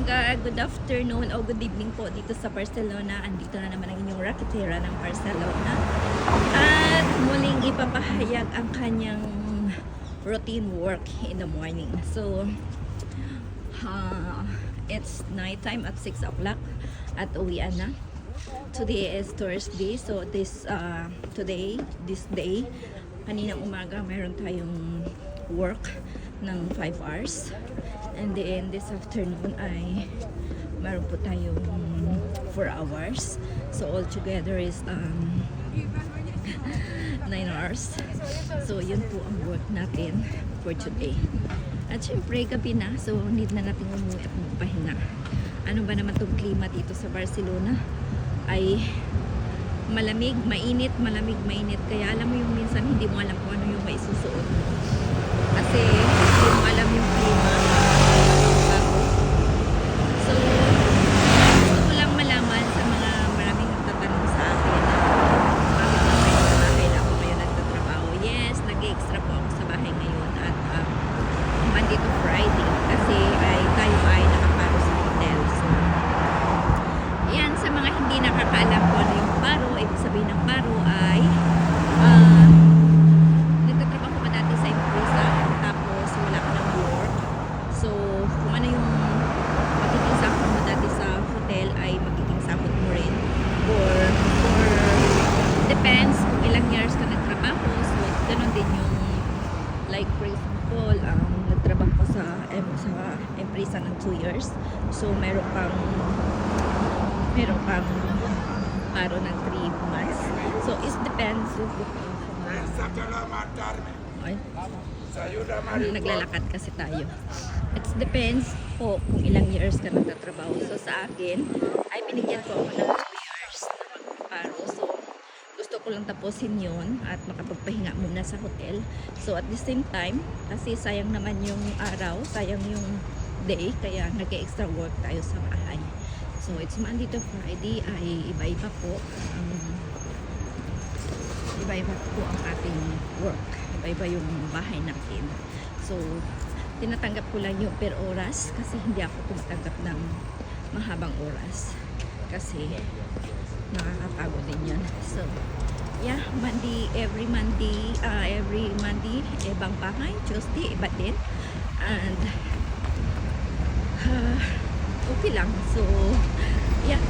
Good afternoon o good evening po dito sa Barcelona. Andito na naman ang inyong Raketera ng Barcelona. At muling ipapahayag ang kanyang routine work in the morning. So, it's night time at 6 o'clock at uwian na. Today is Thursday. So, this day, kaninang umaga, mayroon tayong work ng 5 hours. And then this afternoon ay meron po tayong 4 hours. So all together is 9 hours. So yun po ang work natin for today. At syempre gabi na, so need na natin umuwi at magpahinga. Ano ba naman tong klima dito sa Barcelona? Ay malamig, mainit, malamig, mainit. Kaya alam mo yung minsan hindi mo alam kung ano yung maisusuot mo. Kasi hindi mo alam yung klima. So, gusto ko lang malaman sa mga maraming nagtatanong sa akin bakit sa bahay na ako ngayon nagtatrabaho. Yes, nag-extra po ako sa bahay ngayon at Monday to Friday kasi tayo ay nakaparo sa hotel. So, yan, sa mga hindi nakakaalam kung ano yung paro, ibig sabihin ng paro ay nagtatrabaho ka dati sa empresa tapos wala ka ng work. So, kung ano yung magiging sahod mo dati sa hotel ay magiging sahod mo rin or depends kung ilang years ka nagtrabaho. So, ganun din yung like for example, nagtrabaho ko sa empresa ng 2 years. So, meron kang paro ng 3 months. So, it depends. Ay, naglalakad kasi tayo. It depends po kung ilang years ka nagtatrabaho. So, sa akin, ay binigyan ko ako ng 2 years na magpaparo. So, gusto ko lang tapusin yun at makapagpahinga muna sa hotel. So, at the same time, kasi sayang naman yung araw, sayang yung day, kaya nag-extra work tayo sa bahay. So, it's Monday to Friday ay iba-iba po ang ating work. Iba-iba yung bahay natin. So, tinatanggap ko lang yung per oras kasi hindi ako tumatanggap ng mahabang oras. Kasi, nakakapagod din yun. So, yeah, every Monday, ibang bahay. Tuesday, iba din. And, okay lang. So, yeah.